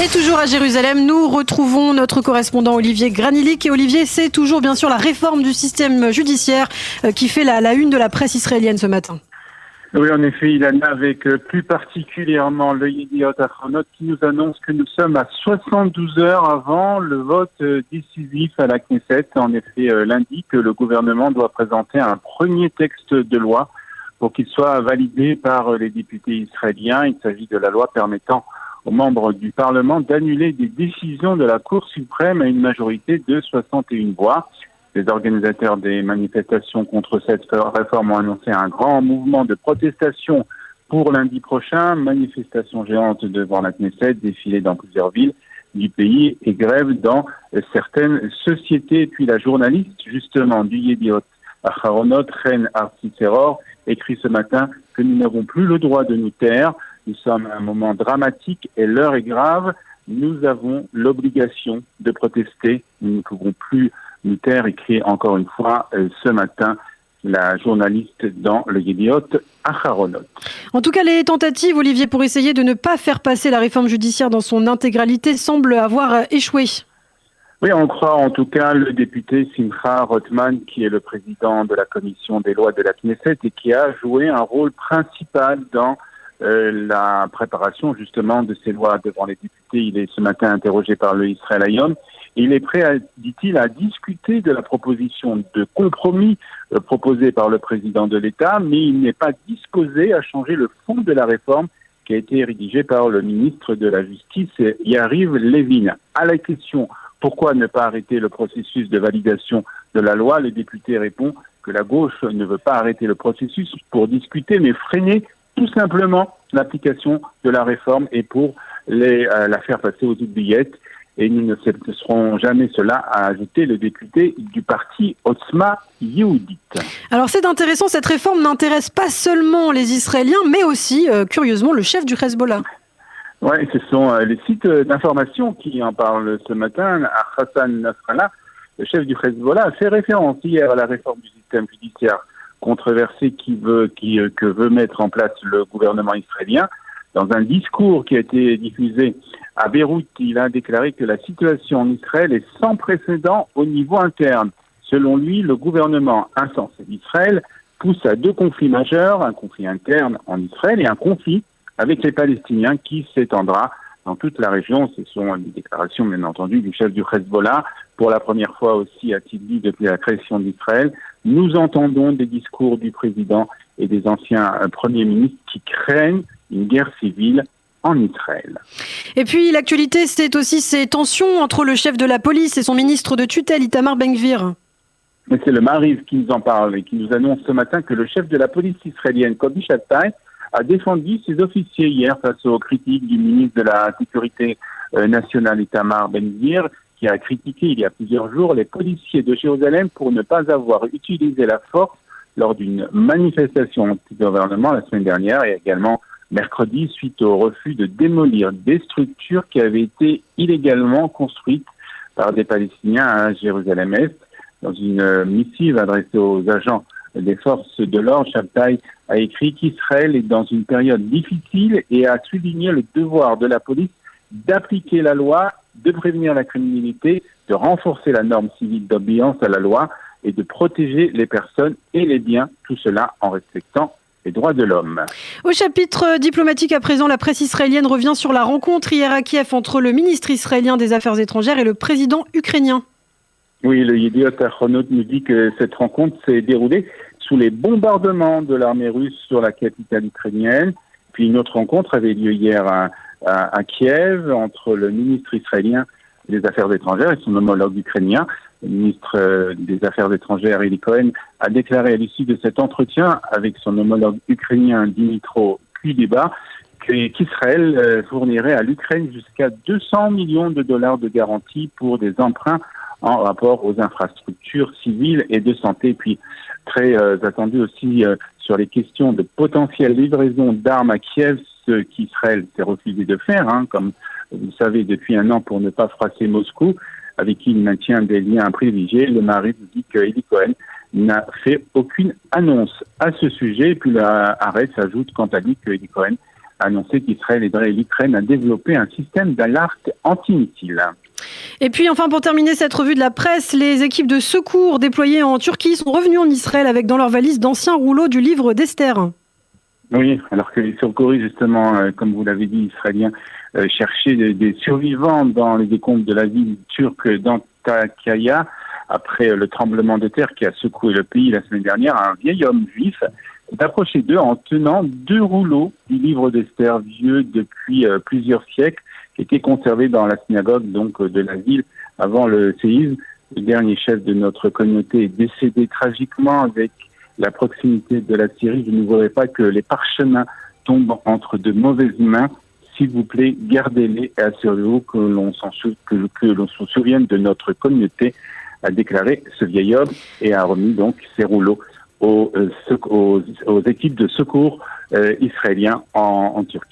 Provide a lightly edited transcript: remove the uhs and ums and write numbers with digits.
Et toujours à Jérusalem, nous retrouvons notre correspondant Olivier Granilic. Et Olivier, c'est toujours bien sûr la réforme du système judiciaire qui fait la une de la presse israélienne ce matin. Oui, en effet, Ilana, avec plus particulièrement le Yediot Ahronot qui nous annonce que nous sommes à 72 heures avant le vote décisif à la Knesset. En effet, lundi, que le gouvernement doit présenter un premier texte de loi pour qu'il soit validé par les députés israéliens. Il s'agit de la loi permettant aux membres du Parlement d'annuler des décisions de la Cour suprême à une majorité de 61 voix. Les organisateurs des manifestations contre cette réforme ont annoncé un grand mouvement de protestation pour lundi prochain. Manifestation géante devant la Knesset, défilé dans plusieurs villes du pays et grève dans certaines sociétés. Et puis la journaliste justement du Yediot Ahronot, Chen Artiteror, écrit ce matin que nous n'avons plus le droit de nous taire. Nous sommes à un moment dramatique et l'heure est grave. Nous avons l'obligation de protester. Nous ne pouvons plus nous taire, écrit encore une fois ce matin la journaliste dans le Yediot Ahronot. En tout cas, les tentatives, Olivier, pour essayer de ne pas faire passer la réforme judiciaire dans son intégralité semblent avoir échoué. Oui, on croit en tout cas le député Simcha Rothman, qui est le président de la commission des lois de la Knesset et qui a joué un rôle principal dans la préparation justement de ces lois devant les députés. Il est ce matin interrogé par le Israël Hayom. Il est prêt, dit-il, à discuter de la proposition de compromis proposée par le président de l'État, mais il n'est pas disposé à changer le fond de la réforme qui a été rédigée par le ministre de la Justice, Yariv Levin. À la question « Pourquoi ne pas arrêter le processus de validation de la loi ?», le député répond que la gauche ne veut pas arrêter le processus pour discuter, mais freiner tout simplement l'application de la réforme et pour la faire passer aux oubliettes. Et nous ne cesserons jamais cela, a ajouté le député du parti Otzma Yehudit. Alors c'est intéressant, cette réforme n'intéresse pas seulement les Israéliens, mais aussi, curieusement, le chef du Hezbollah. Oui, ce sont les sites d'information qui en parlent ce matin. Hassan Nasrallah, le chef du Hezbollah, a fait référence hier à la réforme du système judiciaire controversée que veut mettre en place le gouvernement israélien. Dans un discours qui a été diffusé à Beyrouth, il a déclaré que la situation en Israël est sans précédent au niveau interne. Selon lui, le gouvernement insensé d'Israël pousse à deux conflits majeurs, un conflit interne en Israël et un conflit avec les Palestiniens qui s'étendra dans toute la région. Ce sont des déclarations, bien entendu, du chef du Hezbollah. Pour la première fois aussi, a-t-il dit, depuis la création d'Israël, nous entendons des discours du président et des anciens premiers ministres qui craignent une guerre civile en Israël. Et puis l'actualité, c'est aussi ces tensions entre le chef de la police et son ministre de tutelle, Itamar Ben-Gvir. Mais c'est le Maariv qui nous en parle et qui nous annonce ce matin que le chef de la police israélienne, Kobi Shabtai, a défendu ses officiers hier face aux critiques du ministre de la Sécurité nationale, Itamar Ben-Gvir, qui a critiqué il y a plusieurs jours les policiers de Jérusalem pour ne pas avoir utilisé la force lors d'une manifestation anti-gouvernement la semaine dernière et également mercredi, suite au refus de démolir des structures qui avaient été illégalement construites par des Palestiniens à Jérusalem-Est. Dans une missive adressée aux agents des forces de l'ordre, Shabtai a écrit qu'Israël est dans une période difficile et a souligné le devoir de la police d'appliquer la loi, de prévenir la criminalité, de renforcer la norme civile d'obéissance à la loi et de protéger les personnes et les biens, tout cela en respectant les droits de l'homme. Au chapitre diplomatique à présent, la presse israélienne revient sur la rencontre hier à Kiev entre le ministre israélien des Affaires étrangères et le président ukrainien. Oui, le Yediot Ahronot nous dit que cette rencontre s'est déroulée sous les bombardements de l'armée russe sur la capitale ukrainienne. Puis une autre rencontre avait lieu hier à Kiev entre le ministre israélien des Affaires étrangères et son homologue ukrainien. Le ministre des Affaires étrangères, Eli Cohen, a déclaré à l'issue de cet entretien avec son homologue ukrainien Dmytro Kuleba qu'Israël fournirait à l'Ukraine jusqu'à 200 millions de dollars de garantie pour des emprunts en rapport aux infrastructures civiles et de santé. Puis très attendu aussi sur les questions de potentielle livraison d'armes à Kiev, ce qu'Israël s'est refusé de faire, comme vous le savez, depuis un an pour ne pas froisser Moscou, avec qui il maintient des liens privilégiés. Le mari nous dit que Eli Cohen n'a fait aucune annonce à ce sujet. Et puis la Haaretz ajoute quant à lui que Eli Cohen annoncé qu'Israël aiderait l'Ukraine à développer un système d'alerte antimissile. Et puis enfin, pour terminer cette revue de la presse, les équipes de secours déployées en Turquie sont revenues en Israël avec dans leur valise d'anciens rouleaux du livre d'Esther. Oui, alors que les secouristes, justement, comme vous l'avez dit, israéliens, cherchaient des survivants dans les décombres de la ville turque d'Antakya, après le tremblement de terre qui a secoué le pays la semaine dernière, un vieil homme juif s'est approché d'eux en tenant 2 rouleaux du livre d'Esther, vieux depuis plusieurs siècles, qui étaient conservés dans la synagogue donc de la ville avant le séisme. Le dernier chef de notre communauté est décédé tragiquement avec la proximité de la Syrie. Je ne voudrais pas que les parchemins tombent entre de mauvaises mains. S'il vous plaît, gardez-les et assurez-vous que l'on se souvienne de notre communauté, a déclaré ce vieil homme et a remis donc ces rouleaux aux équipes de secours israéliens en Turquie.